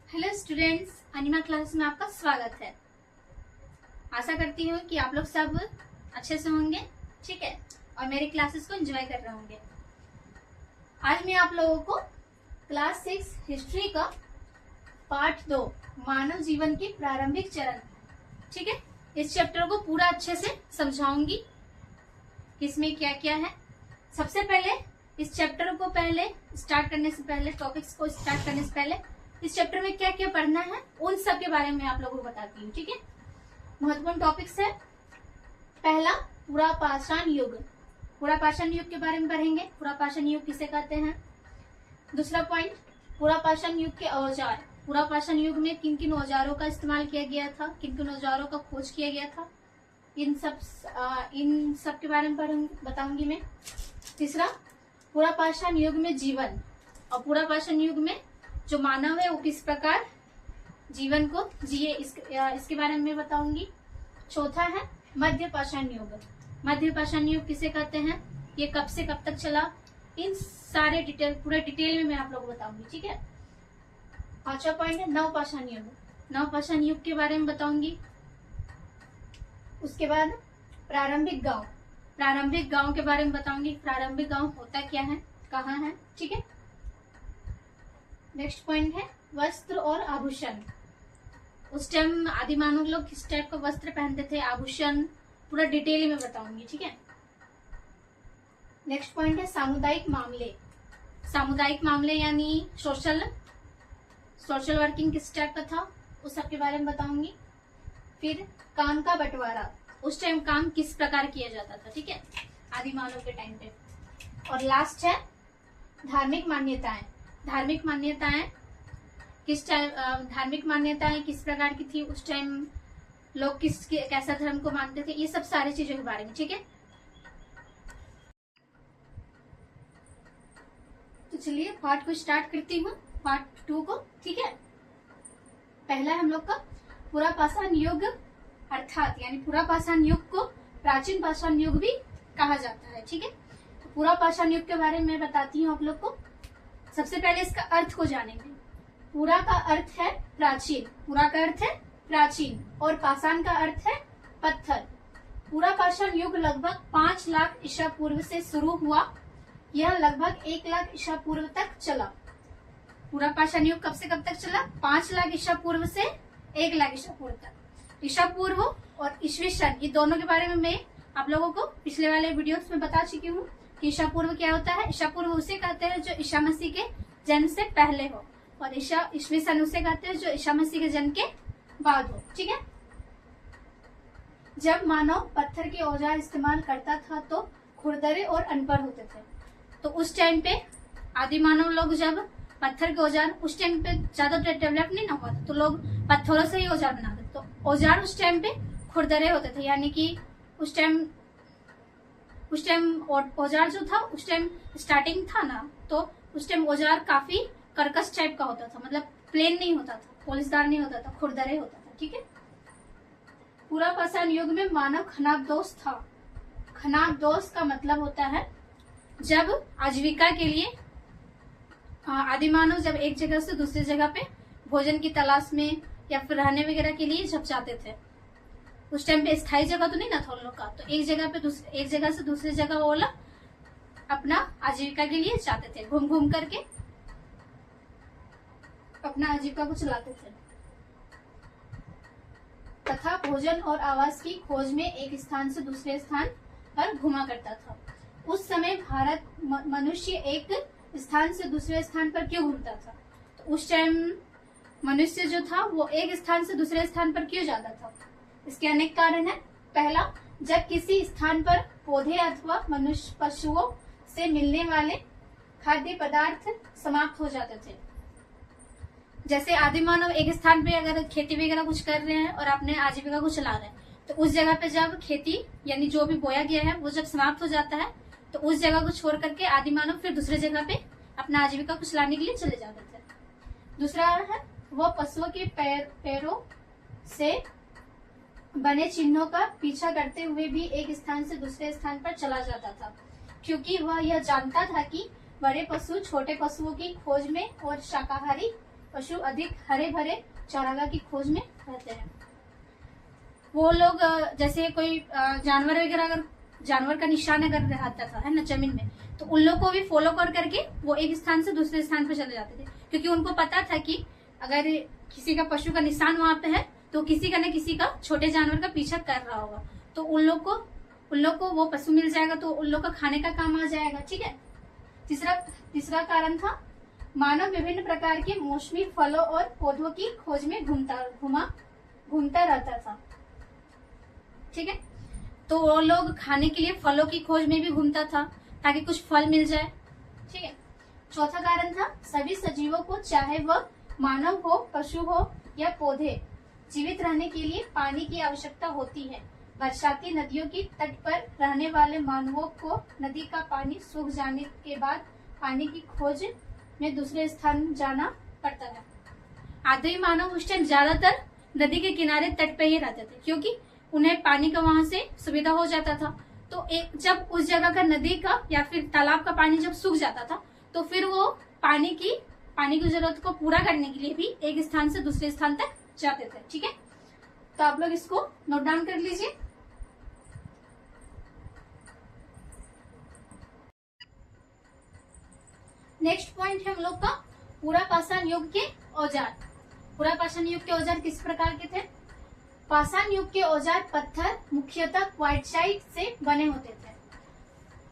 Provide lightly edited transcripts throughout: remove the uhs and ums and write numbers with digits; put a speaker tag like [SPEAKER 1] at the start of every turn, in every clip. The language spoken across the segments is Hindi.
[SPEAKER 1] हेलो स्टूडेंट्स, अनिमा क्लास में आपका स्वागत है। आशा करती हूँ कि आप लोग सब अच्छे से होंगे, ठीक है, और मेरे क्लासेस को एंजॉय कर रहे होंगे। आज मैं आप लोगों को क्लास 6 हिस्ट्री का पार्ट 2 मानव जीवन के प्रारंभिक चरण, ठीक है, इस चैप्टर को पूरा अच्छे से समझाऊंगी कि इसमें क्या क्या है। सबसे पहले इस चैप्टर को स्टार्ट करने से पहले, टॉपिक्स को स्टार्ट करने से पहले इस चैप्टर में क्या क्या पढ़ना है उन सब के बारे में आप लोगों को बताती हूँ, ठीक है। महत्वपूर्ण टॉपिक्स है। पहला, पुरापाषाण युग। पुरापाषाण युग के बारे में पढ़ेंगे। पुरापाषाण युग किसे कहते हैं। दूसरा पॉइंट, पुरापाषाण युग के औजार। पुरापाषाण युग में किन किन औजारों का इस्तेमाल किया गया था, किन किन औजारों का खोज किया गया था, इन सब के बारे में बताऊंगी मैं। तीसरा, पुरापाषाण युग में जीवन, और पुरापाषाण युग में जो मानव है वो किस प्रकार जीवन को जिए, इसके बारे में बताऊंगी। चौथा है मध्यपाषाण युग। मध्यपाषाण युग किसे कहते हैं, ये कब से कब तक चला, इन सारे पूरे डिटेल में मैं आप लोगों को बताऊंगी, ठीक है। पांचवा पॉइंट है नवपाषाण युग। नवपाषाण युग के बारे में बताऊंगी। उसके बाद प्रारंभिक गांव। प्रारंभिक गांव के बारे में बताऊंगी। प्रारंभिक गांव होता क्या है, कहाँ है, ठीक है। नेक्स्ट पॉइंट है वस्त्र और आभूषण। उस टाइम आदि मानव लोग किस टाइप का वस्त्र पहनते थे, आभूषण पूरा डिटेल में बताऊंगी, ठीक है। नेक्स्ट पॉइंट है सामुदायिक मामले। सामुदायिक मामले यानी सोशल वर्किंग किस टाइप का था, उस सब के बारे में बताऊंगी। फिर काम का बंटवारा, उस टाइम काम किस प्रकार किया जाता था, ठीक है, आदि मानव के टाइम पे। और लास्ट है धार्मिक मान्यताएं। धार्मिक मान्यताएं किस प्रकार की थी, उस टाइम लोग कैसा धर्म को मानते थे, ये सब सारी चीजों के बारे में, ठीक है। तो चलिए पार्ट को स्टार्ट करती हूँ, पार्ट 2 को, ठीक है। पहला हम लोग का पुरापाषाण युग, अर्थात यानी पुरापाषाण युग को प्राचीन पाषाण युग भी कहा जाता है, ठीक है। तो पुरापाषाण युग के बारे में मैं बताती हूँ आप लोग को। सबसे पहले इसका अर्थ को जानेंगे। पुरा का अर्थ है प्राचीन, पुरा का अर्थ है प्राचीन, और पाषाण का अर्थ है पत्थर। पुरापाषाण युग लगभग 5 लाख ईसा पूर्व से शुरू हुआ, यह लगभग 1 लाख ईसा पूर्व तक चला। पुरापाषाण युग कब से कब तक चला, 5 लाख ईसा पूर्व से 1 लाख ईसा पूर्व तक। ईसा पूर्व और ईस्वी सन, ये दोनों के बारे में मैं आप लोगों को पिछले वाले वीडियोस में बता चुकी हूँ कि ईसा पूर्व क्या होता है। ईसा पूर्व उसे कहते हैं जो ईसा मसीह के जन्म से पहले हो, और ईस्वी सन उसे कहते हैं जो ईसा मसीह के जन्म के बाद हो, ठीक है। जब मानव पत्थर के औजार इस्तेमाल करता था तो खुरदरे और अनपढ़ होते थे। तो उस टाइम पे आदि मानव लोग जब पत्थर के औजार, उस टाइम पे ज्यादा डेवलप नहीं ना हुआ था, तो लोग पत्थरों से ही औजार बनाते। तो औजार उस टाइम पे खुरदरे होते थे, यानी कि उस टाइम औजार जो था, उस टाइम स्टार्टिंग था ना, तो उस टाइम औजार काफी कर्कश टाइप का होता था, मतलब प्लेन नहीं होता था, पॉलिशदार नहीं होता था, खुरदरे होता था, ठीक है। पुरापाषाण युग में मानव खनाबदोष था। खनाबदोष का मतलब होता है जब आजीविका के लिए आदि मानव जब एक जगह से दूसरी जगह पे भोजन की तलाश में या फिर रहने वगैरह के लिए जब जाते थे, उस टाइम पे स्थायी जगह तो नहीं ना था उन लोग का, तो एक जगह से दूसरी जगह वो लोग अपना आजीविका के लिए जाते थे, घूम घूम करके अपना आजीविका को चलाते थे, तथा भोजन और आवास की खोज में एक स्थान से दूसरे स्थान पर घुमा करता था। उस समय मनुष्य एक स्थान से दूसरे स्थान पर क्यों घूमता था, तो उस टाइम मनुष्य जो था वो एक स्थान से दूसरे स्थान पर क्यों जाता था, इसके अनेक कारण है। पहला, जब किसी स्थान पर पौधे अथवा मनुष्य पशुओं से मिलने वाले खाद्य पदार्थ समाप्त हो जाते थे। जैसे आदि मानव एक स्थान पे अगर खेती वगैरह कुछ कर रहे हैं और अपने आजीविका को चला रहे हैं, तो उस जगह पे जब खेती यानी जो भी बोया गया है वो जब समाप्त हो जाता है, तो उस जगह को छोड़ करके आदि मानव फिर दूसरे जगह पे अपना आजीविका को चलाने के लिए चले जाते थे। दूसरा है वह पशुओं के पैरों से बने चिन्हों का पीछा करते हुए भी एक स्थान से दूसरे स्थान पर चला जाता था, क्योंकि वह यह जानता था कि बड़े पशु छोटे पशुओं की खोज में और शाकाहारी पशु अधिक हरे भरे चारागाह की खोज में रहते हैं। वो लोग जैसे कोई जानवर वगैरह, अगर जानवर का निशान अगर रहता था है ना जमीन में, तो उन लोग को भी फॉलो कर करके वो एक स्थान से दूसरे स्थान पर चले जाते थे, क्योंकि उनको पता था कि अगर किसी का पशु का निशान वहां पे है तो किसी का न किसी का छोटे जानवर का पीछा कर रहा होगा, तो उन लोग को वो पशु मिल जाएगा, तो उन लोग का खाने का काम आ जाएगा। ठीक है। तीसरा कारण था मानव विभिन्न प्रकार के मौसमी फलों और पौधों की खोज में घूमता रहता था। ठीक है। तो वो लोग खाने के लिए फलों की खोज में भी घूमता था ताकि कुछ फल मिल जाए। ठीक है। चौथा कारण था सभी सजीवों को, चाहे वह मानव हो, पशु हो या पौधे, जीवित रहने के लिए पानी की आवश्यकता होती है। बरसाती नदियों की तट पर रहने वाले मानवों को नदी का पानी सूख जाने के बाद पानी की खोज में दूसरे स्थान जाना पड़ता है। आदिम मानव उस टाइम ज्यादातर नदी के किनारे तट पे ही रहते थे, क्योंकि उन्हें पानी का वहां से सुविधा हो जाता था। तो जब उस जगह का नदी का या फिर तालाब का पानी जब सूख जाता था, तो फिर वो पानी की जरूरत को पूरा करने के लिए भी एक स्थान से दूसरे स्थान तक जाते थे। ठीक है। तो आप लोग इसको नोट डाउन कर लीजिए। नेक्स्ट पॉइंट है हम लोग का पुरापाषाण युग के औजार। पुरापाषाण युग के औजार किस प्रकार के थे? पाषाण युग के औजार पत्थर, मुख्यतः क्वार्टजाइट से बने होते थे।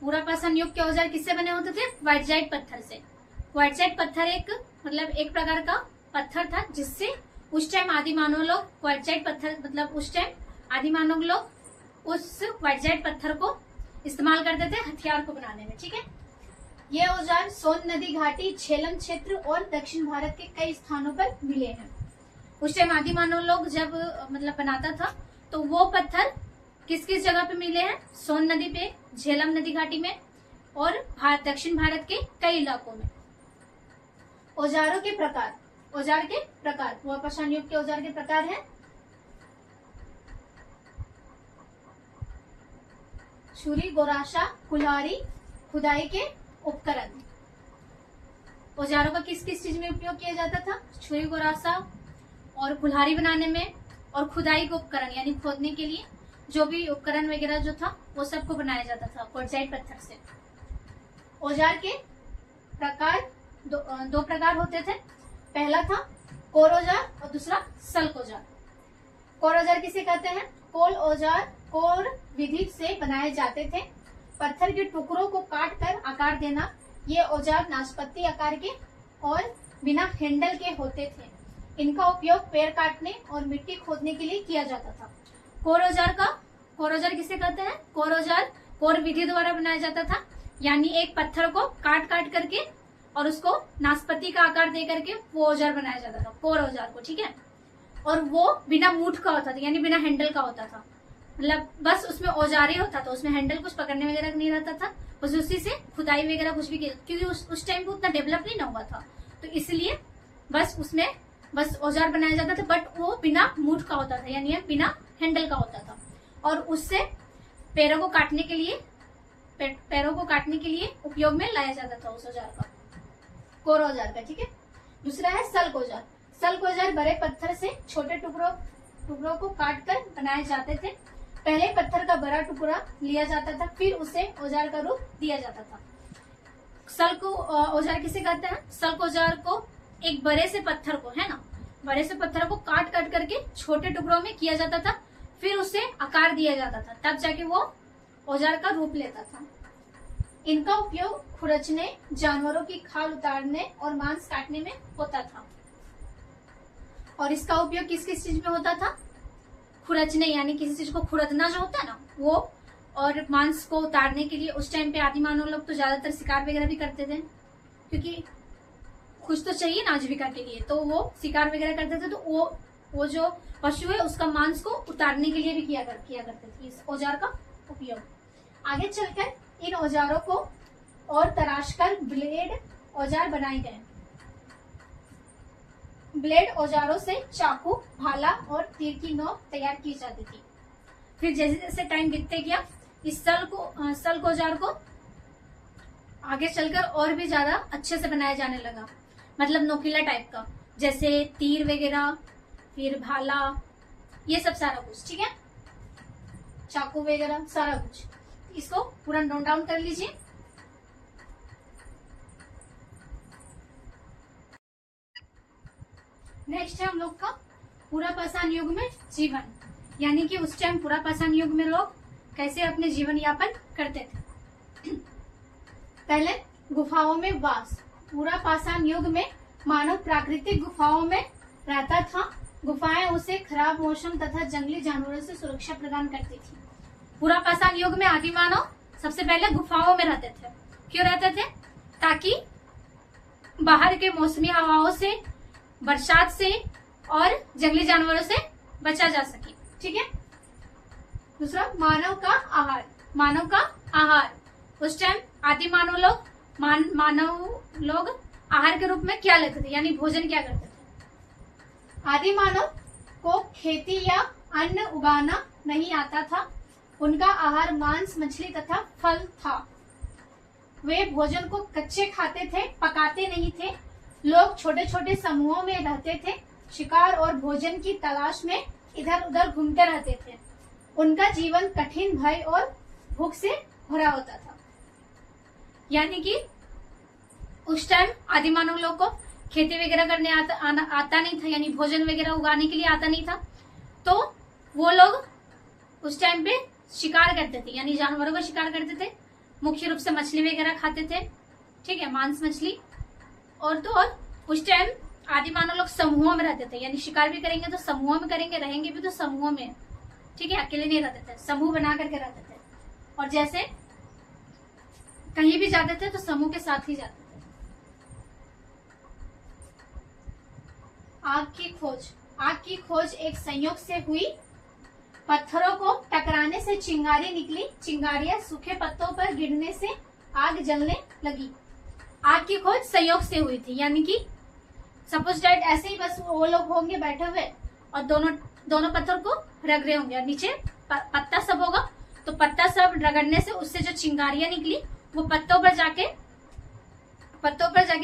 [SPEAKER 1] पुरापाषाण युग के औजार किससे बने होते थे? क्वार्टजाइट पत्थर से। क्वार्टजाइट पत्थर एक प्रकार का पत्थर था, जिससे उस टाइम आदि मानव लोग क्वार्टजाइट पत्थर उस टाइम आदि मानव लोग उस क्वार्टजाइट पत्थर को इस्तेमाल करते थे हथियार को बनाने में। ठीक है। ये औजार सोन नदी घाटी, झेलम क्षेत्र और दक्षिण भारत के कई स्थानों पर मिले हैं। उस टाइम आदि मानव लोग जब बनाता था, तो वो पत्थर किस किस जगह पे मिले हैं? सोन नदी पे, झेलम नदी घाटी में और दक्षिण भारत के कई इलाकों में। औजारों के प्रकार। पुरापाषाण युग के औजार के प्रकार है छुरी, गोराशा, कुल्हाड़ी, खुदाई के उपकरण। औजारों का किस किस चीज में उपयोग किया जाता था? छुरी, गोराशा और कुल्हाड़ी बनाने में, और खुदाई के उपकरण यानी खोदने के लिए जो भी उपकरण वगैरह जो था वो सबको बनाया जाता था क्वार्टजाइट पत्थर से। औजार के प्रकार दो प्रकार होते थे। पहला था कोर औजार और दूसरा सल्क औजार। कोर औजार किसे कहते हैं? कोल औजार कोर विधि से बनाए जाते थे। पत्थर के टुकड़ों को काट कर आकार देना। ये औजार नाशपाती आकार के और बिना हैंडल के होते थे। इनका उपयोग पेड़ काटने और मिट्टी खोदने के लिए किया जाता था। कोर औजार किसे कहते हैं? कोर औजार कोर विधि द्वारा बनाया जाता था, यानी एक पत्थर को काट करके और उसको नाशपाती का आकार दे करके वो औजार बनाया जाता था, कोर औजार को। ठीक है। और वो बिना मूठ का होता था, यानी बिना हैंडल का होता था। बस उसमें औजार ही होता था, उसमें हैंडल कुछ पकड़ने वगैरह नहीं रहता था। बस उसी से खुदाई वगैरह कुछ भी, क्योंकि उस टाइम पे उतना डेवलप नहीं ना हुआ था, तो इसलिए बस उसमें औजार बनाया जाता था, बट वो बिना मूठ का होता था, यानी बिना हैंडल का होता था। और उससे पैरों को काटने के लिए उपयोग में लाया जाता था उस औजार का, कोर औजार का। ठीक है। दूसरा है सल्क औजार। सल्क औजार बड़े पत्थर से छोटे टुकड़ों को काटकर बनाए जाते थे। पहले पत्थर का बड़ा टुकड़ा लिया जाता था, फिर उसे औजार का रूप दिया जाता था। सल्क औजार किसे कहते हैं? सल्क औजार को एक बड़े से पत्थर को काट करके छोटे टुकड़ों में किया जाता था, फिर उसे आकार दिया जाता था, तब जाके वो औजार का रूप लेता था। इनका उपयोग खुरचने, जानवरों की खाल उतारने और मांस काटने में होता था। और इसका उपयोग किस किस चीज में होता था? खुरचने, यानी किसी चीज को खुरदना जो होता है ना वो, और मांस को उतारने के लिए। उस टाइम पे आदि मानव लोग तो ज्यादातर शिकार वगैरह भी करते थे, क्योंकि कुछ तो चाहिए ना आजीविका के लिए, तो वो शिकार वगैरह करते थे। तो वो जो पशु है उसका मांस को उतारने के लिए भी किया करते थे इस औजार का उपयोग। आगे चलकर इन औजारों को और तराशकर ब्लेड औजार बनाए गए। ब्लेड औजारों से चाकू, भाला और तीर की नोक तैयार की जाती थी। फिर जैसे जैसे टाइम बीतते गया, इस सल्क औजार को आगे चलकर और भी ज्यादा अच्छे से बनाया जाने लगा, मतलब नोकीला टाइप का। जैसे तीर वगैरह, फिर भाला, ये सब सारा कुछ, ठीक है, चाकू वगैरह सारा कुछ। इसको पूरा नोट डाउन कर लीजिए। नेक्स्ट है हम लोग का पूरा पाषाण युग में जीवन, यानी कि उस टाइम पूरा पाषाण युग में लोग कैसे अपने जीवन यापन करते थे। पहले गुफाओं में वास। पूरा पाषाण युग में मानव प्राकृतिक गुफाओं में रहता था। गुफाएं उसे खराब मौसम तथा जंगली जानवरों से सुरक्षा प्रदान करती थी। पूरा पाषाण युग में आदि मानव सबसे पहले गुफाओं में रहते थे। क्यों रहते थे? ताकि बाहर के मौसमी हवाओं से, बरसात से और जंगली जानवरों से बचा जा सके, ठीक है। दूसरा, मानव का आहार। मानव का आहार, उस टाइम आदि मानव लोग आहार के रूप में क्या लेते थे, यानी भोजन क्या करते थे। आदि मानव को खेती या अन्न उगाना नहीं आता था। उनका आहार मांस, मछली तथा फल था। वे भोजन को कच्चे खाते थे, पकाते नहीं थे। लोग छोटे छोटे समूहों में रहते थे। शिकार और भोजन की तलाश में इधर उधर घूमते रहते थे। उनका जीवन कठिन, भय और भूख से भरा होता था। यानी कि उस टाइम आदि मानव लोग को खेती वगैरह करने आता नहीं था, यानी भोजन वगैरह उगाने के लिए आता नहीं था। तो वो लोग उस टाइम पे शिकार करते थे, यानी जानवरों का शिकार करते थे। मुख्य रूप से मछली वगैरह खाते थे, ठीक है, मांस मछली। और तो और उस टाइम आदि मानव लोग समूहों में रहते थे, यानी शिकार भी करेंगे तो समूहों में करेंगे, रहेंगे भी तो समूहों में, ठीक है, अकेले नहीं रहते थे, समूह बना करके रहते थे। और जैसे कहीं भी जाते थे तो समूह के साथ ही जाते थे। आग की खोज। आग की खोज एक संयोग से हुई। पत्थरों को टकराने से चिंगारी निकली। चिंगारियां सूखे पत्तों पर गिरने से आग जलने लगी। आग की खोज संयोग से हुई थी, यानी कि सपोज डेट ऐसे ही बस वो लोग होंगे बैठे हुए और दोनों पत्थर को रगड़ रहे होंगे और नीचे पत्ता सब होगा, तो पत्ता सब रगड़ने से उससे जो चिंगारियां निकली वो पत्तों पर जाके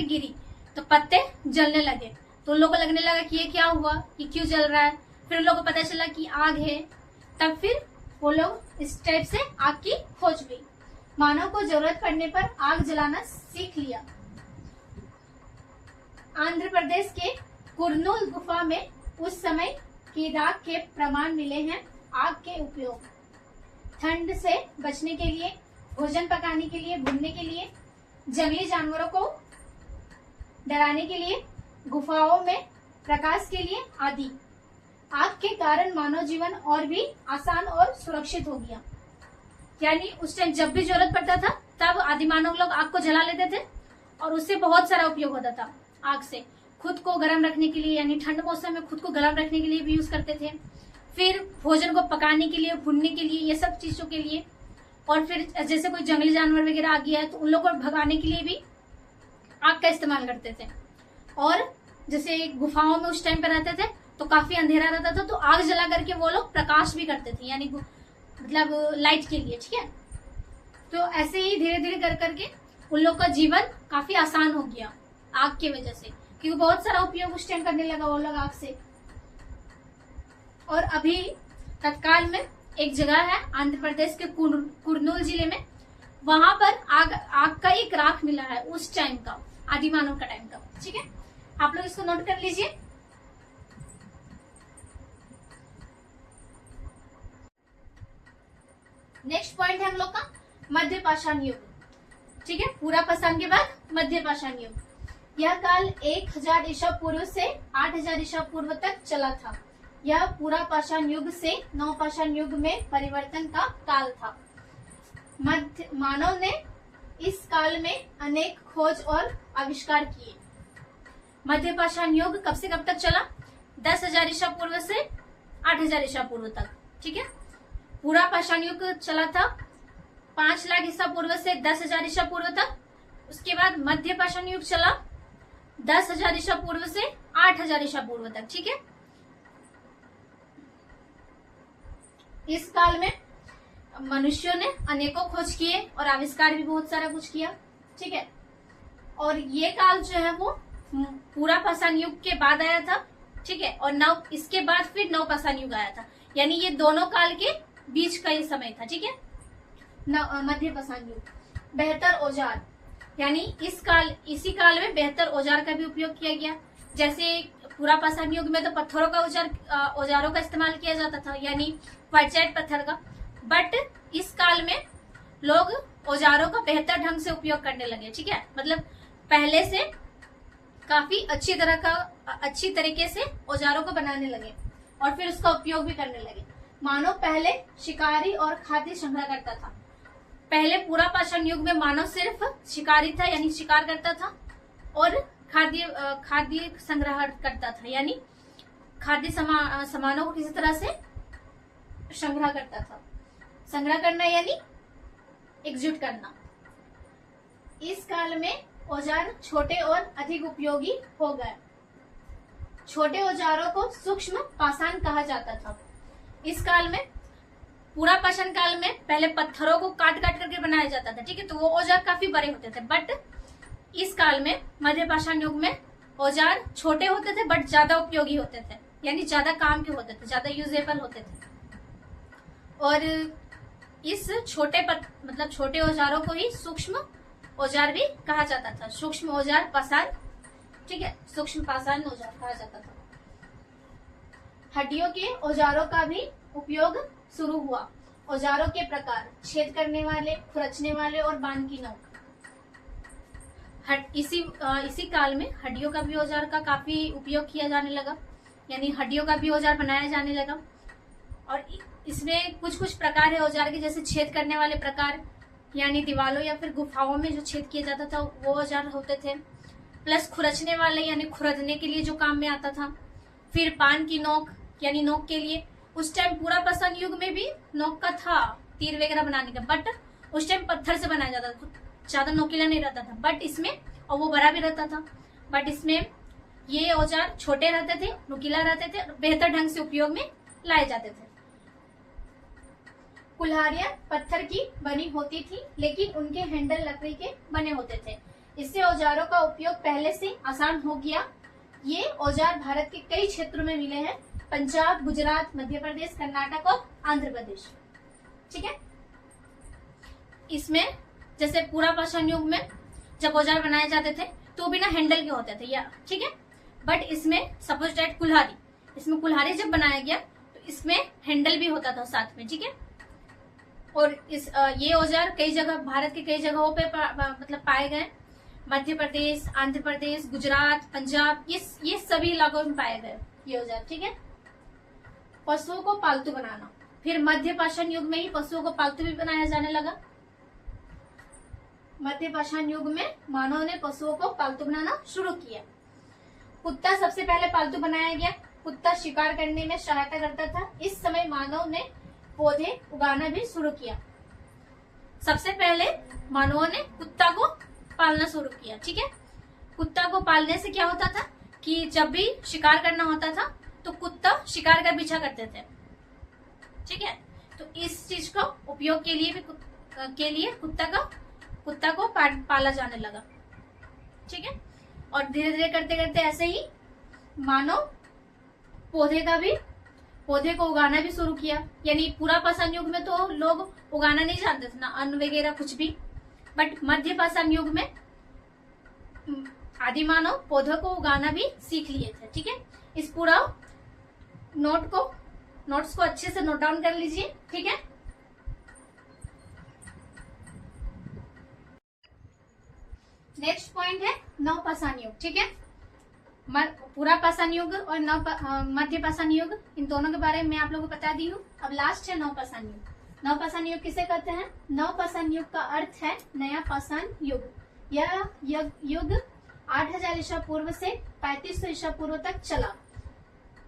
[SPEAKER 1] गिरी, तो पत्ते जलने लगे। तो उन लोगों को लगने लगा कि ये क्या हुआ, ये क्यों जल रहा है। फिर उन लोगों को पता चला कि आग है। तब फिर वो लोग इस टाइप से आग की खोज हुई। मानव को जरूरत पड़ने पर आग जलाना सीख लिया। आंध्र प्रदेश के कुरनूल गुफा में उस समय की राख के प्रमाण मिले हैं। आग के उपयोग ठंड से बचने के लिए, भोजन पकाने के लिए, भूनने के लिए, जंगली जानवरों को डराने के लिए, गुफाओं में प्रकाश के लिए आदि। आग के कारण मानव जीवन और भी आसान और सुरक्षित हो गया। यानी उस टाइम जब भी जरूरत पड़ता था तब आदि मानव लोग आग को जला लेते थे और उससे बहुत सारा उपयोग होता था। आग से खुद को गर्म रखने के लिए, यानी ठंड मौसम में खुद को गर्म रखने के लिए भी यूज करते थे। फिर भोजन को पकाने के लिए, भूनने के लिए, ये सब चीजों के लिए। और फिर जैसे कोई जंगली जानवर वगैरह आ गया है तो उन लोगों को भगाने के लिए भी आग का इस्तेमाल करते थे। और जैसे गुफाओं में उस टाइम पे रहते थे तो काफी अंधेरा रहता था, तो आग जला करके वो लोग प्रकाश भी करते थे, यानी मतलब लाइट के लिए, ठीक है। तो ऐसे ही धीरे धीरे कर करके उन लोग का जीवन काफी आसान हो गया आग की वजह से, क्योंकि बहुत सारा उपयोग उस टाइम करने लगा वो लोग आग से। और अभी तत्काल में एक जगह है आंध्र प्रदेश के कुरनूल जिले में, वहां पर आग का एक राख मिला है उस टाइम का, आदि मानव का टाइम का, ठीक है। आप लोग इसको नोट कर लीजिए। नेक्स्ट पॉइंट है हम लोग का मध्य पाषाण युग, ठीक है। पूरा पाषाण के बाद मध्य पाषाण युग। यह काल 1000 ईसा पूर्व से 8000 ईसा पूर्व तक चला था। यह पूरा पाषाण युग से नव पाषाण युग में परिवर्तन का काल था। मानव ने इस काल में अनेक खोज और आविष्कार किए। मध्य पाषाण युग कब से कब तक चला? 10,000 ईसा पूर्व से 8,000 ईसा पूर्व तक, ठीक है। पूरा पाषाण युग चला था 5 लाख ईसा पूर्व से 10,000 ईसा पूर्व तक। उसके बाद मध्य पाषाण युग चला 10,000 ईसा पूर्व से 8,000 ईसा पूर्व तक, ठीक है। इस काल में मनुष्यों ने अनेकों खोज किए और आविष्कार भी बहुत सारा कुछ किया, ठीक है। और ये काल जो है वो पूरा पाषाण युग के बाद आया था, ठीक है, और नव इसके बाद फिर नव पाषाण युग आया था, यानी ये दोनों काल के बीच का ये समय था, ठीक है। मध्य पाषाण युग, बेहतर औजार, यानी इसी काल में बेहतर औजार का भी उपयोग किया गया। जैसे पूरा पाषाण युग में तो पत्थरों का औजारों का इस्तेमाल किया जाता था, यानी क्वार्टजाइट पत्थर का, बट इस काल में लोग औजारों का बेहतर ढंग से उपयोग करने लगे, ठीक है, मतलब पहले से काफी अच्छी तरीके से औजारों को बनाने लगे और फिर उसका उपयोग भी करने लगे। मानव पहले शिकारी और खाद्य संग्रह करता था। पहले पूरा पाषाण युग में मानव सिर्फ शिकारी था, यानी शिकार करता था, और खाद्य संग्रह करता था, यानी खाद्य सामानों को किसी तरह से संग्रह करता था। संग्रह करना यानी एकजुट करना। इस काल में औजार छोटे और अधिक उपयोगी हो गए। छोटे औजारों को सूक्ष्म पाषाण कहा जाता था। इस काल में, पूरा पाषाण काल में पहले पत्थरों को काट काट करके बनाया जाता था, ठीक है, तो वो औजार काफी बड़े होते थे। बट इस काल में, मध्य पाषाण युग में, औजार छोटे होते थे बट ज्यादा उपयोगी होते थे, यानी ज्यादा काम के होते थे, ज्यादा यूजेबल होते थे। और इस छोटे औजारों को ही सूक्ष्म औजार भी कहा जाता था। सूक्ष्म औजार पाषाण, ठीक है, सूक्ष्म पाषाण औजार कहा जाता था। हड्डियों के औजारों का भी उपयोग शुरू हुआ। औजारों के प्रकार: छेद करने वाले, खुरचने वाले और बाण की नोक। इसी काल में हड्डियों का भी औजार का काफी उपयोग किया जाने लगा, यानी हड्डियों का भी औजार बनाया जाने लगा। और इसमें कुछ कुछ प्रकार है औजार के, जैसे छेद करने वाले प्रकार, यानी दीवारों या फिर गुफाओं में जो छेद किया जाता था वो औजार होते थे। प्लस खुरचने वाले, यानी खुरदने के लिए जो काम में आता था। फिर बाण की नोक, यानी नोक के लिए। उस टाइम पूरा पाषाण युग में भी नोक का था, तीर वगैरह बनाने का, बट उस टाइम पत्थर से बनाया जाता था, ज्यादा नोकीला नहीं रहता था, बट इसमें, और वो बड़ा भी रहता था, बट इसमें ये औजार छोटे रहते थे, नुकीला रहते थे, बेहतर ढंग से उपयोग में लाए जाते थे। कुल्हाड़ियां पत्थर की बनी होती थी, लेकिन उनके हैंडल लकड़ी के बने होते थे। इससे औजारों का उपयोग पहले से आसान हो गया। ये औजार भारत के कई क्षेत्रों में मिले हैं: पंजाब, गुजरात, मध्य प्रदेश, कर्नाटक और आंध्र प्रदेश, ठीक है। इसमें जैसे पूरा पाषाण युग में जब औजार बनाए जाते थे तो बिना हैंडल के होते थे, या ठीक है, बट इसमें सपोज दैट कुल्हाड़ी, इसमें कुल्हाड़ी जब बनाया गया तो इसमें हैंडल भी होता था साथ में, ठीक है। और ये औजार कई जगह, भारत के कई जगहों पे मतलब पाए गए। मध्य प्रदेश, आंध्र प्रदेश, गुजरात, पंजाब, ये सभी इलाकों में पाए गए ये औजार, ठीक है। पशुओं को पालतू बनाना, फिर मध्य पाषाण युग में ही पशुओं को पालतू भी बनाया जाने लगा। मध्य पाषाण युग में मानव ने पशुओं को पालतू बनाना शुरू किया। कुत्ता सबसे पहले पालतू बनाया गया। कुत्ता शिकार करने में सहायता करता था। इस समय मानव ने पौधे उगाना भी शुरू किया। सबसे पहले मानवों ने कुत्ता को पालना शुरू किया, ठीक है। कुत्ता को पालने से क्या होता था कि जब भी शिकार करना होता था तो कुत्ता शिकार का पीछा करते थे, ठीक है। तो इस चीज का उपयोग के लिए कुत्ता को पाला जाने लगा, ठीक है। और धीरे धीरे करते करते ऐसे ही मानव पौधे को उगाना भी शुरू किया। यानी पूरा पाषाण युग में तो लोग उगाना नहीं जानते थे, ना अन्न वगैरह कुछ भी, बट मध्य पाषाण युग में आदि मानव पौधों को उगाना भी सीख लिए थे, ठीक है। इस पूरा नोट्स को अच्छे से नोट डाउन कर लीजिए, ठीक है। नेक्स्ट पॉइंट है नव पाषाण युग, ठीक है। पूरा पाषाण युग और मध्य पाषाण युग, इन दोनों के बारे में आप लोगों को बता दी हूँ। अब लास्ट है नव पाषाण युग। नव पाषाण युग किसे कहते हैं? नव पाषाण युग का अर्थ है नया पाषाण युग। यह युग 8000 ईसा पूर्व से 3500 ईसा पूर्व तक चला।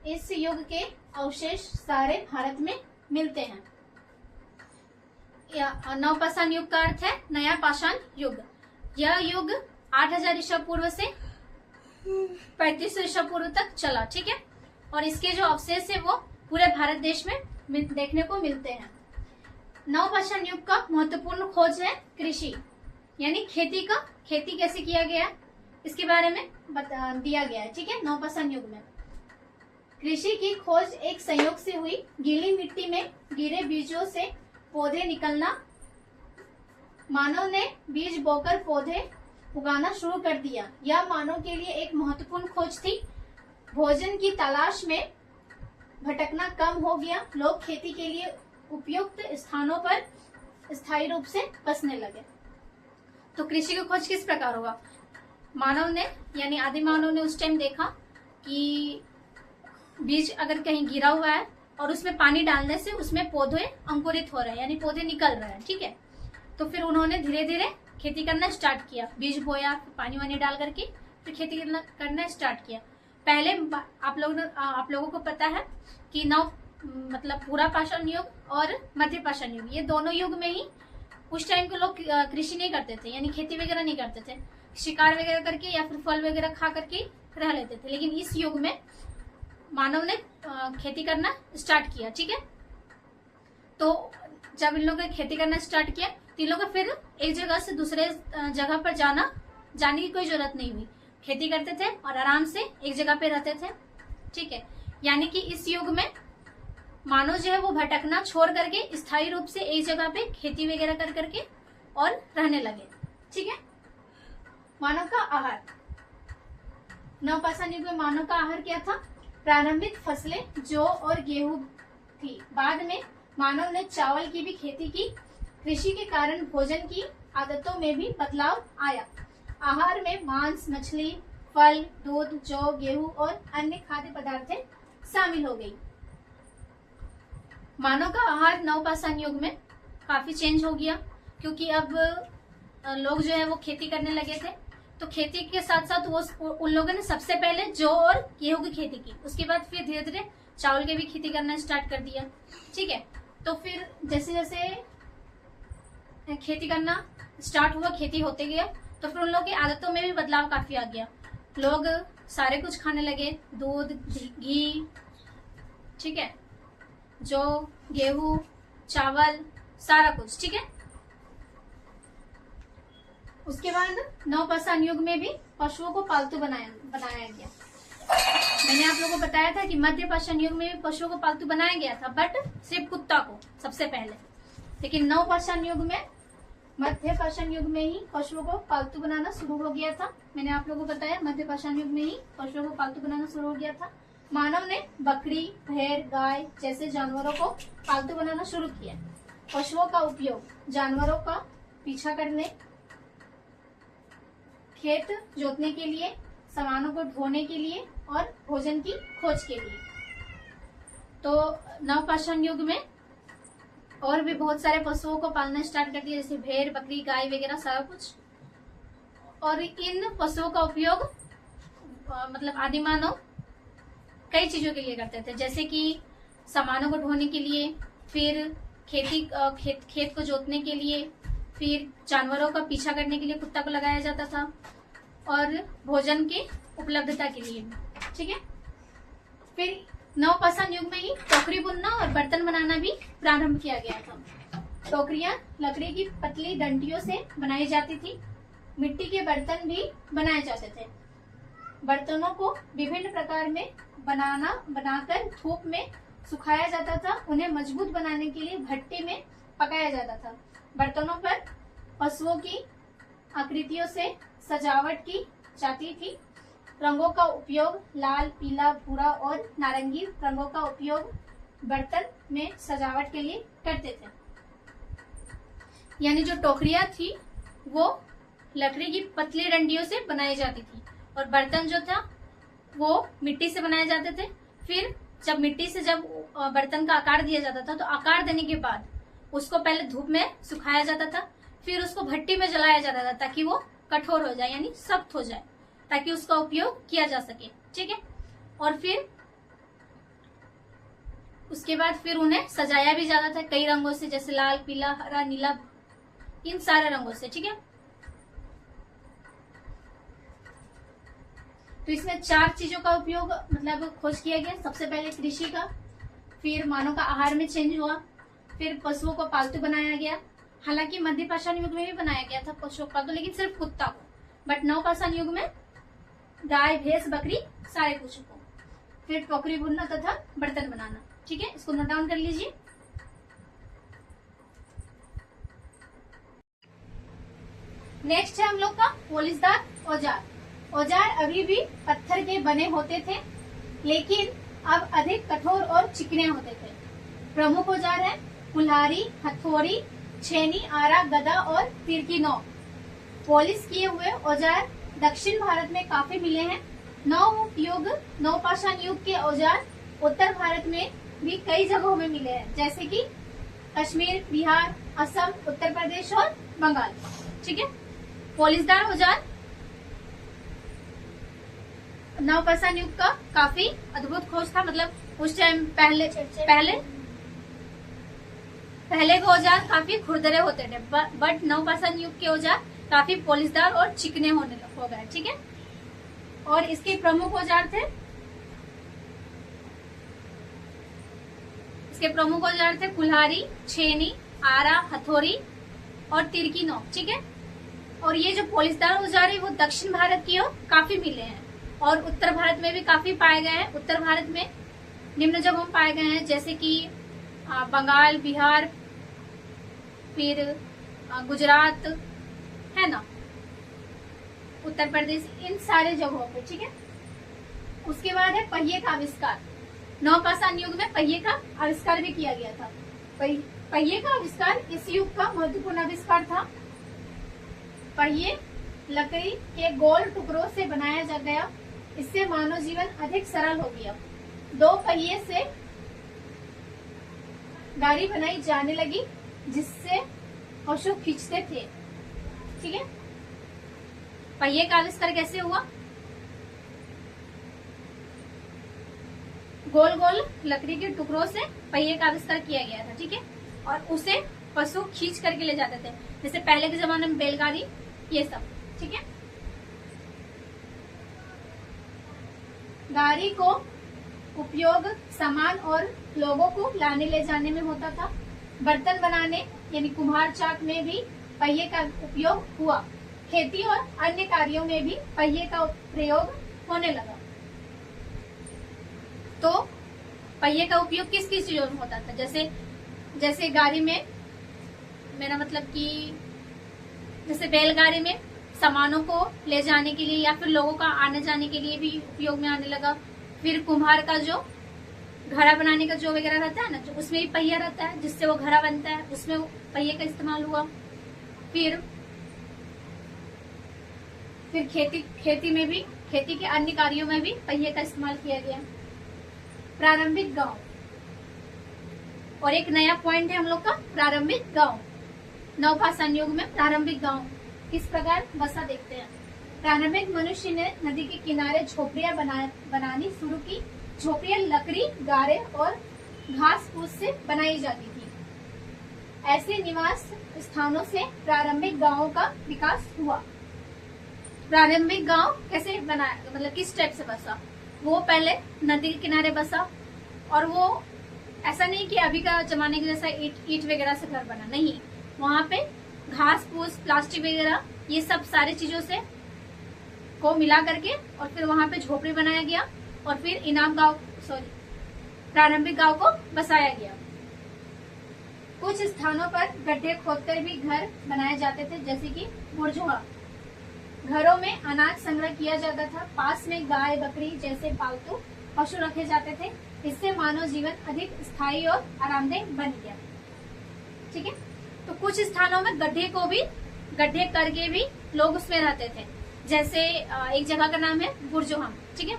[SPEAKER 1] इस युग के अवशेष सारे भारत में मिलते हैं। नव पाषाण युग का अर्थ है नया पाषाण युग। यह युग 8000 ईसा पूर्व से 3500 ईसा पूर्व तक चला, ठीक है। और इसके जो अवशेष है वो पूरे भारत देश में देखने को मिलते हैं। नव पाषाण युग का महत्वपूर्ण खोज है कृषि, यानी खेती कैसे किया गया इसके बारे में दिया गया है, ठीक है। नवपाषाण युग में कृषि की खोज एक संयोग से हुई। गीली मिट्टी में गिरे बीजों से पौधे निकलना, मानव ने बीज बोकर पौधे उगाना शुरू कर दिया। यह मानव के लिए एक महत्वपूर्ण खोज थी। भोजन की तलाश में भटकना कम हो गया। लोग खेती के लिए उपयुक्त स्थानों पर स्थायी रूप से बसने लगे। तो कृषि की खोज किस प्रकार हुआ? मानव ने यानी आदि मानव ने उस टाइम देखा कि बीज अगर कहीं गिरा हुआ है और उसमें पानी डालने से उसमें पौधे अंकुरित हो रहे हैं, यानी पौधे निकल रहे हैं, ठीक है। तो फिर उन्होंने धीरे धीरे खेती करना स्टार्ट किया। बीज बोया, पानी वानी डाल करके फिर खेती करना स्टार्ट किया। पहले आप लोगों को पता है कि मतलब पूरा पाषाण युग और मध्य पाषाण युग, ये दोनों युग में ही उस टाइम के लोग कृषि नहीं करते थे, यानी खेती वगैरह नहीं करते थे। शिकार वगैरह करके या फिर फल वगैरह खा करके रह लेते थे। लेकिन इस युग में मानव ने खेती करना स्टार्ट किया, ठीक है। तो जब इन लोगों ने खेती करना स्टार्ट किया तो इन लोगों को फिर एक जगह से दूसरे जगह पर जाने की कोई जरूरत नहीं हुई। खेती करते थे और आराम से एक जगह पे रहते थे, ठीक है। यानी कि इस युग में मानव जो है वो भटकना छोड़ करके स्थायी रूप से एक जगह पे खेती वगैरह कर करके और रहने लगे, ठीक है। मानव का आहार, नवपाषाण युग में मानव का आहार क्या था? प्रारंभिक फसलें जौ और गेहूं थी। बाद में मानव ने चावल की भी खेती की। कृषि के कारण भोजन की आदतों में भी बदलाव आया। आहार में मांस, मछली, फल, दूध, जौ, गेहूं और अन्य खाद्य पदार्थें शामिल हो गई। मानव का आहार नवपाषाण युग में काफी चेंज हो गया, क्योंकि अब लोग जो है वो खेती करने लगे थे। तो खेती के साथ साथ वो उन लोगों ने सबसे पहले जौ और गेहूं की खेती की। उसके बाद फिर धीरे धीरे चावल की भी खेती करना स्टार्ट कर दिया, ठीक है। तो फिर जैसे जैसे खेती करना स्टार्ट हुआ, खेती होते गया, तो फिर उन लोगों की आदतों में भी बदलाव काफी आ गया। लोग सारे कुछ खाने लगे, दूध, घी, ठीक है, जौ, गेहूं, चावल, सारा कुछ, ठीक है। उसके बाद नवपाषाण युग में भी पशुओं को पालतू बनाया गया। मैंने आप लोगों को बताया था कि मध्य पाषाण युग में भी पशुओं को पालतू बनाया गया था, बट सिर्फ कुत्ता को सबसे पहले। लेकिन नवपाषाण युग में, मध्य पाषाण युग में ही पशुओं को पालतू बनाना शुरू हो गया था। मैंने आप लोगों को बताया मध्य पाषाण युग में ही पशुओं को पालतू बनाना शुरू हो गया था। मानव ने बकरी, भेड़, गाय जैसे जानवरों को पालतू बनाना शुरू किया। पशुओं का उपयोग जानवरों का पीछा करने, खेत जोतने के लिए, सामानों को ढोने के लिए और भोजन की खोज के लिए। तो नवपाषाण युग में और भी बहुत सारे पशुओं को पालना स्टार्ट कर दिया, जैसे भेड़, बकरी, गाय वगैरह सारा कुछ। और इन पशुओं का उपयोग मतलब आदि मानव कई चीजों के लिए करते थे, जैसे कि सामानों को ढोने के लिए, फिर खेत को जोतने के लिए, फिर जानवरों का पीछा करने के लिए कुत्ता को लगाया जाता था, और भोजन की उपलब्धता के लिए, ठीक है। फिर नवपाषाण युग में ही टोकरी बुनना और बर्तन बनाना भी प्रारंभ किया गया था। टोकरियां लकड़ी की पतली डंडियों से बनाई जाती थी। मिट्टी के बर्तन भी बनाए जाते थे। बर्तनों को विभिन्न प्रकार में बनाकर धूप में सुखाया जाता था। उन्हें मजबूत बनाने के लिए भट्टी में पकाया जाता था। बर्तनों पर पशुओं की आकृतियों से सजावट की जाती थी। रंगों का उपयोग लाल, पीला, भूरा और नारंगी रंगों का उपयोग बर्तन में सजावट के लिए करते थे। यानी जो टोकरियां थी वो लकड़ी की पतली डंडियों से बनाई जाती थी, और बर्तन जो था वो मिट्टी से बनाए जाते थे। फिर जब मिट्टी से जब बर्तन का आकार दिया जाता था, तो आकार देने के बाद उसको पहले धूप में सुखाया जाता था, फिर उसको भट्टी में जलाया जाता था ताकि वो कठोर हो जाए, यानी सख्त हो जाए, ताकि उसका उपयोग किया जा सके, ठीक है। और फिर उसके बाद फिर उन्हें सजाया भी जाता था कई रंगों से, जैसे लाल, पीला, हरा, नीला, इन सारे रंगों से, ठीक है। तो इसमें 4 चीजों का उपयोग मतलब खोज किया गया। सबसे पहले कृषि का, फिर मानव का आहार में चेंज हुआ, फिर पशुओं को पालतू बनाया गया। हालांकि मध्य पाषाण युग में भी बनाया गया था पशुओं को पालतू, लेकिन सिर्फ कुत्ता को। बट नवपाषाण युग में गाय भैंस बकरी सारे कुछ को। फिर टोकरी बुनना तथा बर्तन बनाना। ठीक है, इसको नोट डाउन कर लीजिए। नेक्स्ट है हम लोग का पोलिशदार औजार। औजार अभी भी पत्थर के बने होते थे, लेकिन अब अधिक कठोर और चिकने होते थे। प्रमुख औजार है कुल्हाड़ी, हथौड़ी, छेनी, आरा, गदा और तीर की नोक। पॉलिश किए हुए औजार दक्षिण भारत में काफी मिले हैं। नवपाषाण युग के औजार उत्तर भारत में भी कई जगहों में मिले हैं, जैसे कि कश्मीर, बिहार, असम, उत्तर प्रदेश और बंगाल। ठीक है, पॉलिशदार औजार नवपाषाण युग का काफी अद्भुत खोज था। मतलब उस टाइम पहले के औजार काफी खुरदरे होते थे, बट नवपाषाण युग के औजार काफी पॉलिशदार और चिकने हो गए। ठीक है, और इसके प्रमुख औजार थे कुल्हाड़ी, छेनी, आरा, हथौड़ी और तीर की नोक। ठीक है, और ये जो पॉलिशदार औजार है वो दक्षिण भारत की ओर काफी मिले हैं और उत्तर भारत में भी काफी पाए गए हैं। उत्तर भारत में निम्न जगहों पाए गए हैं, जैसे कि बंगाल, बिहार, फिर गुजरात है ना, उत्तर प्रदेश, इन सारे जगहों पे। ठीक है, उसके बाद है पहिए का आविष्कार। नवपाषाण युग में पहिए का आविष्कार भी किया गया था। पहिए का आविष्कार इस युग का महत्वपूर्ण आविष्कार था। पहिए लकड़ी के गोल टुकड़ों से बनाया जा गया, इससे मानव जीवन अधिक सरल हो गया। 2 पहिए से गाड़ी बनाई जाने लगी, जिससे पशु खींचते थे। ठीक है, पहिए का आविष्कार कैसे हुआ? गोल गोल लकड़ी के टुकड़ों से पहिए का आविष्कार किया गया था। ठीक है, और उसे पशु खींच करके ले जाते थे, जैसे पहले के जमाने में बैलगाड़ी, ये सब। ठीक है, गाड़ी को उपयोग सामान और लोगों को लाने ले जाने में होता था। बर्तन बनाने यानी कुम्हार चाक में भी पहिए का उपयोग हुआ। खेती और अन्य कार्यों में भी पहिए का प्रयोग होने लगा। तो पहिए का उपयोग किस किस चीजों में होता था? जैसे गाड़ी में, मेरा मतलब कि जैसे बैलगाड़ी में सामानों को ले जाने के लिए या फिर लोगों का आने जाने के लिए भी उपयोग में आने लगा। फिर कुम्हार का जो घड़ा बनाने का जो वगैरह रहता है ना, जो उसमें भी पहिया रहता है, जिससे वो घड़ा बनता है, उसमें पहिए का इस्तेमाल हुआ। फिर खेती में भी, खेती के अन्य कार्यों में भी पहिए का इस्तेमाल किया गया। प्रारंभिक गांव, और एक नया पॉइंट है हम लोग का प्रारंभिक गांव। नवपाषाण युग में प्रारंभिक गांव किस प्रकार बसा देखते हैं। प्रारंभिक मनुष्य ने नदी के किनारे झोपड़ियां बनानी शुरू की। झोपड़ियां लकड़ी, गारे और घास फूस से बनाई जाती थी। ऐसे निवास स्थानों से प्रारंभिक गांवों का विकास हुआ। प्रारंभिक गांव कैसे बना, मतलब किस टाइप से बसा? वो पहले नदी के किनारे बसा, और वो ऐसा नहीं कि अभी का जमाने के जैसा ईट वगैरह से घर बना, नहीं। वहां पे घास फूस, प्लास्टिक वगैरह, ये सब सारी चीजों से को मिला करके और फिर वहां पे झोपड़ी बनाया गया, और फिर प्रारंभिक गांव को बसाया गया। कुछ स्थानों पर गड्ढे खोदकर भी घर बनाए जाते थे, जैसे कि बुर्जुआ। घरों में अनाज संग्रह किया जाता था। पास में गाय, बकरी जैसे पालतू पशु रखे जाते थे। इससे मानव जीवन अधिक स्थायी और आरामदेह बन गया। ठीक है, तो कुछ स्थानों में गड्ढे करके भी लोग उसमें रहते थे। जैसे एक जगह का नाम है बुर्जुहम। ठीक है,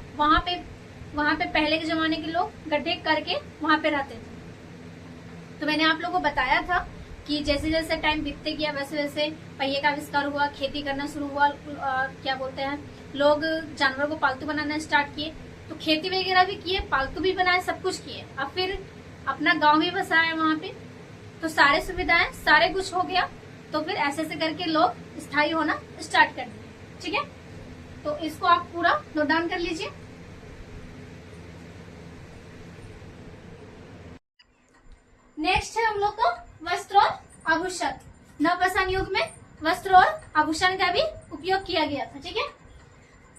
[SPEAKER 1] वहां पे पहले के जमाने के लोग गड्ढे करके वहां पे रहते थे। तो मैंने आप लोगों को बताया था कि जैसे जैसे टाइम बीतते गया वैसे वैसे पहिए का आविष्कार हुआ, खेती करना शुरू हुआ, क्या बोलते हैं, लोग जानवर को पालतू बनाना स्टार्ट किए। तो खेती वगैरह भी किए, पालतू भी बनाए, सब कुछ किए। अब फिर अपना गांव भी बसाया वहां पे, तो सारे सुविधाएं, सारे कुछ हो गया। तो फिर ऐसे ऐसे करके लोग स्थायी होना स्टार्ट कर दिए। ठीक है, तो इसको आप पूरा नोट डाउन कर लीजिए। नेक्स्ट है हम लोग को वस्त्र और आभूषण। नवपाषाण युग में वस्त्र और आभूषण का भी उपयोग किया गया था। ठीक है,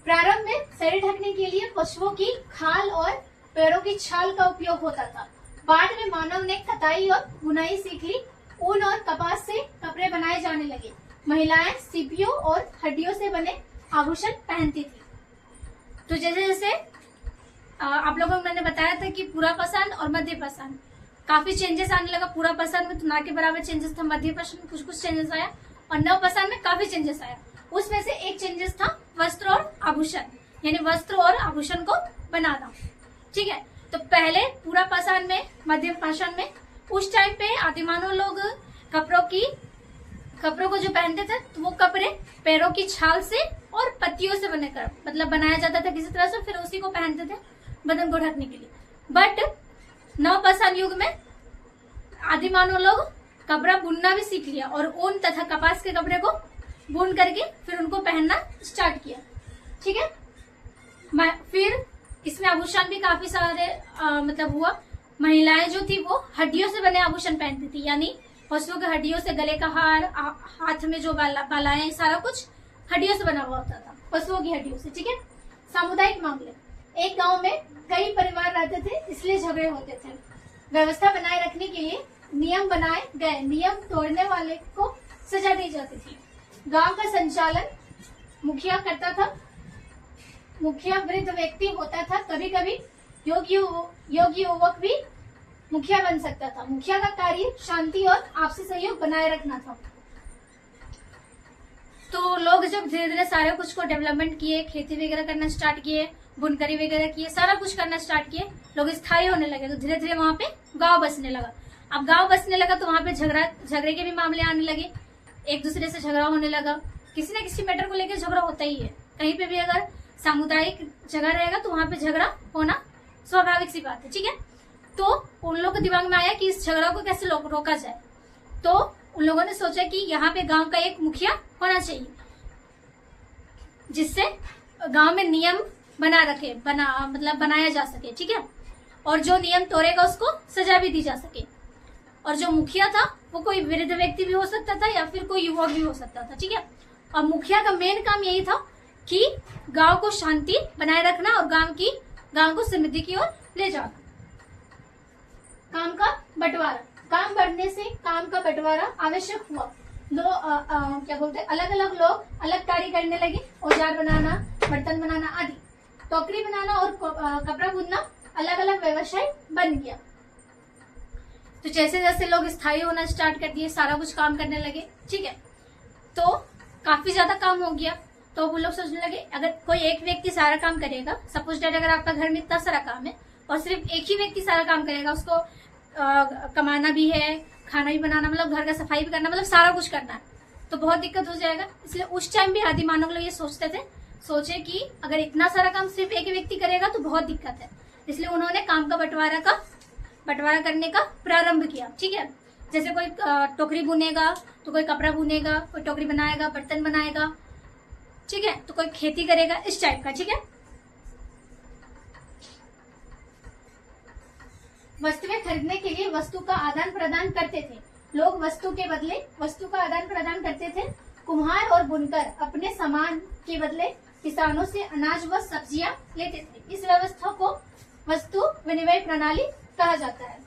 [SPEAKER 1] प्रारंभ में शरीर ढकने के लिए पशुओं की खाल और पैरों की छाल का उपयोग होता था। बाद में मानव ने कताई और बुनाई सीख ली। ऊन और कपास से कपड़े बनाए जाने लगे। महिलाएं सीपियों और हड्डियों से बने आभूषण पहनती थी। तो जैसे जैसे आप लोगों को मैंने बताया था कि पूरा पाषाण और मध्य पाषाण काफी चेंजेस आने लगा। पूरा पाषाण में तो ना के बराबर चेंजेस था, मध्य पाषाण में कुछ कुछ चेंजेस आया और नव पाषाण में काफी चेंजेस आया। उसमें से एक चेंजेस था वस्त्र और आभूषण, यानी वस्त्र और आभूषण को बनाना। ठीक है, तो पहले पूरा पाषाण में, मध्य पाषाण में उस टाइम पे आदिमानव लोग कपड़ों को जो पहनते थे तो वो कपड़े पैरों की छाल से और पत्तियों से बनकर मतलब बनाया जाता था किसी तरह से, फिर उसी को पहनते थे बदन को ढकने के लिए। बट नव पाषाण युग में आदिमानव लोग कपड़ा बुनना भी सीख लिया और ऊन तथा कपास के कपड़े को बुन करके फिर उनको पहनना स्टार्ट किया। ठीक है, फिर इसमें आभूषण भी काफी सारे मतलब हुआ। महिलाएं जो थी वो हड्डियों से बने आभूषण पहनती थी, यानी पशुओं के हड्डियों से, गले का हार, हाथ में जो बालाएं, सारा कुछ हड्डियों से बना हुआ होता था, पशुओं की हड्डियों से। ठीक है, सामुदायिक मामले, एक गांव में कई परिवार रहते थे, इसलिए झगड़े होते थे। व्यवस्था बनाए रखने के लिए नियम बनाए गए। नियम तोड़ने वाले को सजा दी जाती थी। गांव का संचालन मुखिया करता था। मुखिया वृद्ध व्यक्ति होता था। कभी कभी योग्य युवक भी मुखिया बन सकता था। मुखिया का कार्य शांति और आपसी सहयोग बनाए रखना था। तो लोग जब धीरे धीरे सारे कुछ को डेवलपमेंट किए, खेती वगैरह करना स्टार्ट किए, बुनकरी वगैरह किए, सारा कुछ करना स्टार्ट किए, लोग स्थायी होने लगे, तो धीरे धीरे वहां पे गांव बसने लगा। अब गांव बसने लगा तो वहां पे झगड़े के भी मामले आने लगे, एक दूसरे से झगड़ा होने लगा। किसी न किसी मैटर को लेकर झगड़ा होता ही है। कहीं पे भी अगर सामुदायिक जगह रहेगा तो वहां पे झगड़ा होना स्वाभाविक सी बात है। ठीक है, तो उन लोगों के दिमाग में आया कि इस झगड़ा को कैसे रोका जाए। तो उन लोगों ने सोचा कि यहाँ पे गांव का एक मुखिया होना चाहिए, जिससे गांव में नियम बनाया जा सके। ठीक है, और जो नियम तोड़ेगा उसको सजा भी दी जा सके। और जो मुखिया था वो कोई वृद्ध व्यक्ति भी हो सकता था या फिर कोई युवक भी हो सकता था। ठीक है, और मुखिया का मेन काम यही था कि गांव को शांति बनाए रखना और गांव को समृद्धि की ओर ले जाना। काम का बंटवारा, काम बढ़ने से काम का बंटवारा आवश्यक हुआ। अलग अलग लोग अलग कार्य करने लगे। औजार बनाना, बर्तन बनाना आदि। टोकरी बनाना और कपड़ा बुनना अलग अलग व्यवसाय बन गया। तो जैसे जैसे लोग स्थायी होना स्टार्ट कर दिए, सारा कुछ काम करने लगे। ठीक है, तो काफी ज्यादा काम हो गया। तो वो लोग सोचने लगे अगर कोई एक व्यक्ति सारा काम करेगा, सपोज डेट अगर आपका घर में इतना सारा काम है और सिर्फ एक ही व्यक्ति सारा काम करेगा, उसको कमाना भी है, खाना भी बनाना, मतलब घर का सफाई भी करना, मतलब सारा कुछ करना है, तो बहुत दिक्कत हो जाएगा। इसलिए उस टाइम भी आदि मानव लोग ये सोचे कि अगर इतना सारा काम सिर्फ एक ही व्यक्ति करेगा तो बहुत दिक्कत है। इसलिए उन्होंने काम का बंटवारा करने का प्रारंभ किया। ठीक है, जैसे कोई टोकरी बुनेगा तो कोई कपड़ा बुनेगा, कोई टोकरी बनाएगा, बर्तन बनाएगा। ठीक है, तो कोई खेती करेगा, इस टाइप का। ठीक है, वस्तुएं खरीदने के लिए वस्तु का आदान प्रदान करते थे। लोग वस्तु के बदले वस्तु का आदान प्रदान करते थे। कुम्हार और बुनकर अपने सामान के बदले किसानों से अनाज व सब्जियां लेते थे। इस व्यवस्था को वस्तु विनिमय प्रणाली कहा जाता है।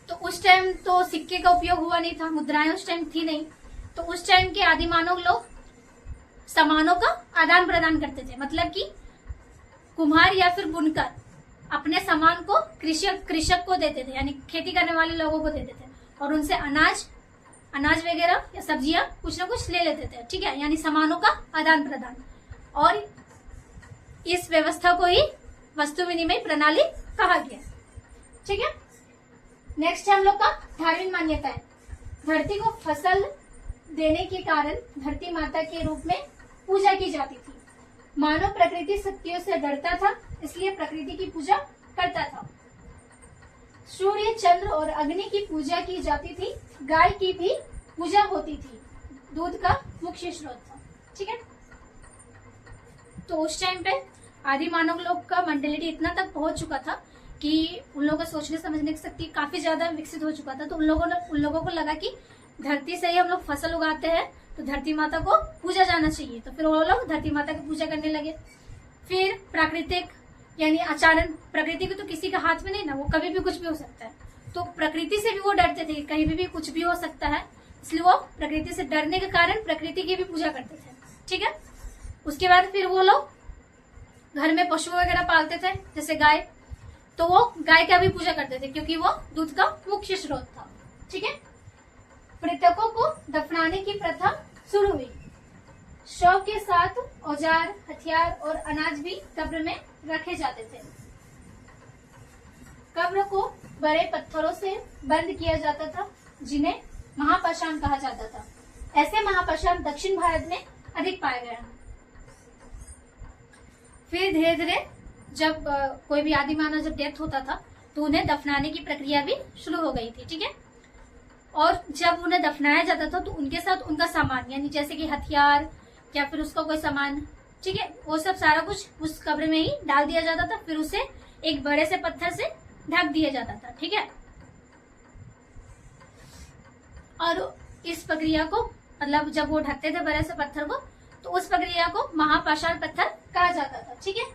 [SPEAKER 1] तो उस टाइम तो सिक्के का उपयोग हुआ नहीं था, मुद्राएं उस टाइम थी नहीं, तो उस टाइम के आदि मानव लोग सामानों का आदान प्रदान करते थे। मतलब कि कुम्हार या फिर बुनकर अपने सामान को कृषक को देते थे, यानी खेती करने वाले लोगों को देते थे, और उनसे अनाज वगैरह या सब्जियां कुछ ना कुछ ले लेते थे। ठीक है, यानी सामानों का आदान प्रदान, और इस व्यवस्था को ही वस्तु विनिमय प्रणाली कहा गया। ठीक है, नेक्स्ट है हम लोग का धार्मिक मान्यताएं। धरती को फसल देने के कारण धरती माता के रूप में पूजा की जाती थी। मानव प्रकृति शक्तियों से डरता था, इसलिए प्रकृति की पूजा करता था। सूर्य, चंद्र और अग्नि की पूजा की जाती थी। गाय की भी पूजा होती थी, दूध का मुख्य स्रोत था। ठीक है, तो उस टाइम पे आदि मानव लोग का मेंटेलिटी इतना तक पहुंच चुका था कि उन लोगों का सोचने समझने की शक्ति काफी ज्यादा विकसित हो चुका था। तो उन लोगों को लगा कि धरती से ही हम लोग फसल उगाते हैं तो धरती माता को पूजा जाना चाहिए, तो फिर वो लोग धरती माता की पूजा करने लगे। फिर प्राकृतिक यानी अचानक, प्रकृति को तो किसी का हाथ में नहीं ना, वो कभी भी कुछ भी हो सकता है, तो प्रकृति से भी वो डरते थे, कहीं भी कुछ भी हो सकता है, इसलिए वो प्रकृति से डरने के कारण प्रकृति की भी पूजा करते थे। ठीक है। उसके बाद फिर वो लोग घर में पशु वगैरह पालते थे, जैसे गाय, तो वो गाय का भी पूजा करते थे क्योंकि वो दूध का मुख्य स्रोत था। ठीक है। मृतकों को दफनाने की प्रथा शुरू हुई। शव के साथ औजार, हथियार और अनाज भी कब्र में रखे जाते थे। कब्र को बड़े पत्थरों से बंद किया जाता था, जिन्हें महापाषाण कहा जाता था। ऐसे महापाषाण दक्षिण भारत में अधिक पाए गए हैं। फिर धीरे धीरे जब कोई भी आदि मानव जब डेथ होता था तो उन्हें दफनाने की प्रक्रिया भी शुरू हो गई थी। ठीक है। और जब उन्हें दफनाया जाता था तो उनके साथ उनका सामान, यानी जैसे कि हथियार या फिर उसका कोई सामान, ठीक है, वो सब सारा कुछ उस कब्र में ही डाल दिया जाता था। फिर उसे एक बड़े से पत्थर से ढक दिया जाता था। ठीक है। और इस प्रक्रिया को, मतलब जब वो ढकते थे बड़े से पत्थर को, तो उस प्रक्रिया को महापाषाण पत्थर कहा जाता था। ठीक है।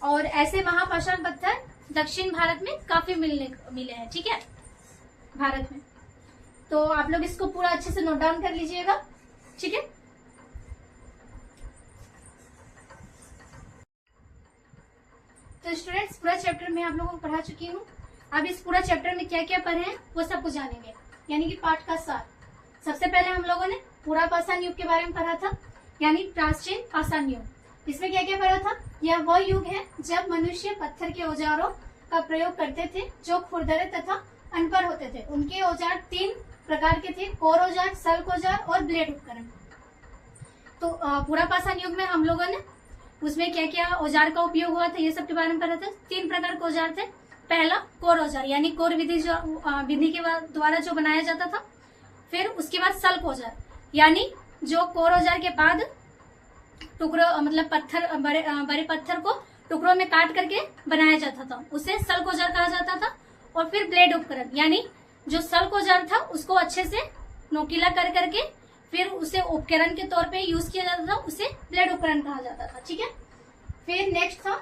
[SPEAKER 1] और ऐसे महापाषाण पत्थर दक्षिण भारत में काफी मिले हैं। ठीक है, भारत में। तो आप लोग इसको पूरा अच्छे से नोट डाउन कर लीजिएगा। ठीक है। तो स्टूडेंट्स, पूरा चैप्टर मैं आप लोगों को पढ़ा चुकी हूँ। अब इस पूरा चैप्टर में क्या क्या पढ़े हैं वो सब कुछ जानेंगे, यानी कि पाठ का सार। सबसे पहले हम लोगों ने पूरा पाषाण युग के बारे में पढ़ा था, यानी प्राचीन पाषाण युग। इसमें क्या क्या पढ़ा था? यह वह युग है जब मनुष्य पत्थर के औजारों का प्रयोग करते थे जो खुरदरे तथा अनपढ़ होते थे। उनके औजार 3 प्रकार के थे: कोर औजार, सल्क औजार और ब्लेड उपकरण। तो पूरा पाषाण युग में हम लोगों ने उसमें क्या क्या औजार का उपयोग हुआ था ये सब के बारे में पढ़ा था। 3 प्रकार के औजार थे। पहला कोर औजार, यानी कोर विधि के द्वारा जो बनाया जाता था। फिर उसके बाद सल्क औजार, यानी जो कोर औजार के बाद टुकड़ों, मतलब पत्थर, बड़े पत्थर को टुकड़ों में काट करके बनाया जाता था, उसे सल्क औजार कहा जाता था। और फिर ब्लेड उपकरण, यानी जो सल्क औजार था उसको अच्छे से नोकीला कर करके फिर उसे उपकरण के तौर पे यूज किया जाता था, उसे ब्लेड उपकरण कहा जाता था। ठीक है। फिर नेक्स्ट था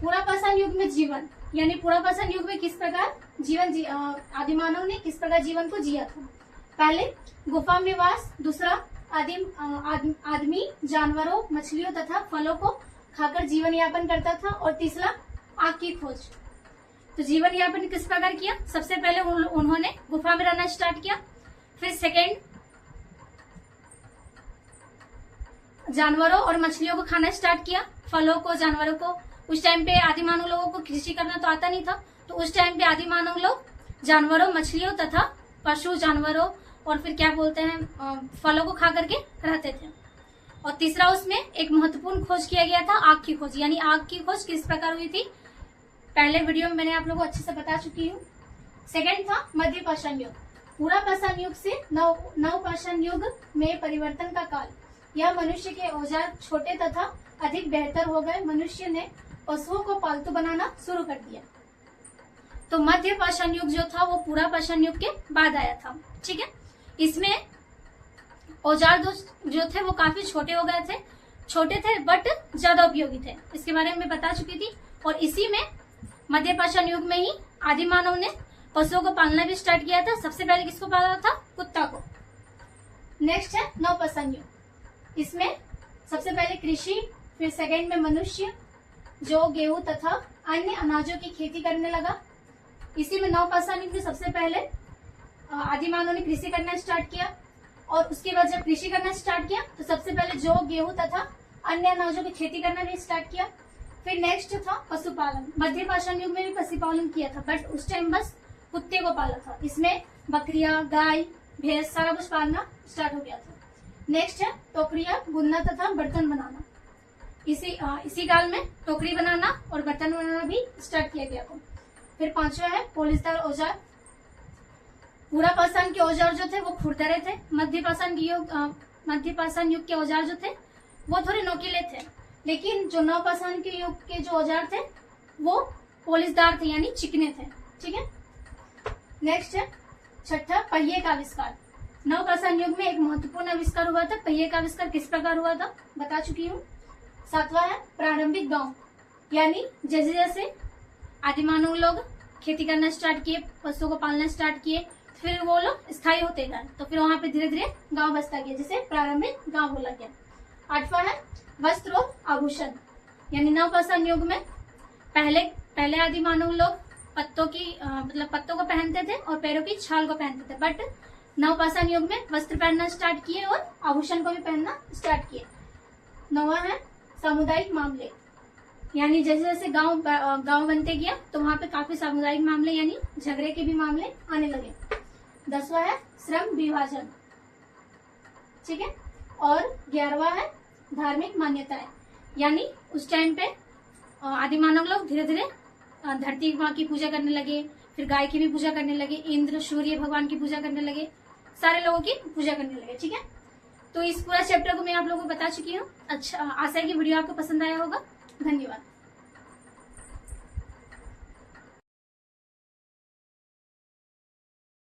[SPEAKER 1] पूरा पाषाण युग में जीवन, यानी पूरा पाषाण युग में किस प्रकार जीवन आदिमानव ने किस प्रकार जीवन को जिया था। पहले गुफा में वास, दूसरा आदमी जानवरों, मछलियों तथा फलों को खाकर जीवन यापन करता था, और तीसरा आग की खोज। तो जीवन यापन किस प्रकार किया? सबसे पहले उन्होंने गुफा में रहना स्टार्ट किया। फिर सेकेंड, जानवरों और मछलियों को खाना स्टार्ट किया, फलों को, जानवरों को। उस टाइम पे आदि मानव लोगों को कृषि करना तो आता नहीं था, तो उस टाइम पे आदि मानव लोग जानवरों, मछलियों तथा पशु जानवरों और फिर क्या बोलते हैं फलों को खा करके रहते थे। और तीसरा, उसमें एक महत्वपूर्ण खोज किया गया था, आग की खोज। यानी आग की खोज किस प्रकार हुई थी पहले वीडियो में मैंने आप लोगों को अच्छे से बता चुकी हूँ। सेकेंड था मध्य पाषाण युग। पूरा पाषाण युग से नव पाषाण युग में परिवर्तन का काल। यह मनुष्य के औजार छोटे तथा अधिक बेहतर हो गए। मनुष्य ने पशुओं को पालतू बनाना शुरू कर दिया। तो मध्य पाषाण युग जो था वो पूरा पाषाण युग के बाद आया था। ठीक है। इसमें औजार जो थे वो काफी छोटे हो गए थे, छोटे थे बट ज्यादा उपयोगी थे, इसके बारे में बता चुकी थी। और इसी में मध्य पाषाण युग में ही आदि मानव ने पशुओं को पालना भी स्टार्ट किया था। सबसे पहले किसको पाला था? कुत्ता को। नेक्स्ट है नव पाषाण युग। इसमें सबसे पहले कृषि, फिर सेकेंड में मनुष्य जो गेहूं तथा अन्य अनाजों की खेती करने लगा। इसी में नव पाषाण युग में सबसे पहले आदि मानव ने कृषि करना स्टार्ट किया, और उसके बाद जब कृषि करना स्टार्ट किया तो सबसे पहले जो गेहूं तथा अन्य अनाजों की खेती करना भी स्टार्ट किया। फिर नेक्स्ट था पशुपालन। मध्य पाषाण युग में भी पशुपालन किया था, बट उस टाइम बस कुत्ते को पाला था। इसमें बकरियां, गाय, भैंस सारा कुछ पालना स्टार्ट हो गया था। नेक्स्ट है टोकरियां बुनना तथा बर्तन बनाना। इसी काल में टोकरी बनाना और बर्तन बनाना भी स्टार्ट किया गया था। फिर पांचवा है पोलिसदार औजार। पूरा पाषाण के औजार जो थे वो खुरदरे थे। मध्य पाषाण युग के औजार जो थे वो थोड़े नोकीले थे, लेकिन जो नव पाषाण के युग के जो औजार थे वो पोलिसदार थे, यानी चिकने थे। ठीक है। नेक्स्ट है छठा पहिए का आविष्कार। नवपाषाण युग में एक महत्वपूर्ण आविष्कार हुआ था। पहिए का आविष्कार किस प्रकार हुआ था बता चुकी हूँ। 7वां है प्रारंभिक गांव, यानी जैसे जैसे आदिमानव लोग खेती करना स्टार्ट किए, पशुओं को पालना स्टार्ट किए, फिर वो लोग स्थायी होते गए, तो फिर वहां पे धीरे धीरे गांव बसता गया, जिसे प्रारंभिक गांव बोला गया। 8वां है वस्त्र और आभूषण, यानी नवपाषाण युग में पहले आदि मानव लोग पत्तों को पहनते थे और पैरों की छाल को पहनते थे, बट नवपाषाण युग में वस्त्र पहनना स्टार्ट किए और आभूषण को भी पहनना स्टार्ट किए। 9वां है सामुदायिक मामले, यानी जैसे जैसे गांव बनते गया तो वहां पे काफी सामुदायिक मामले यानी झगड़े के भी मामले आने लगे। 10वां है श्रम विभाजन, ठीक है। और 11वां है धार्मिक मान्यताएं, यानी उस टाइम पे आदि मानव लोग धीरे धीरे धरती माँ की पूजा करने लगे, फिर गाय की भी पूजा करने लगे, इंद्र सूर्य भगवान की पूजा करने लगे, सारे लोगों की पूजा करने लगे, ठीक है। तो इस पूरा चैप्टर को मैं आप लोगों को बता चुकी हूँ। अच्छा, आशा है कि वीडियो आपको पसंद आया होगा। धन्यवाद।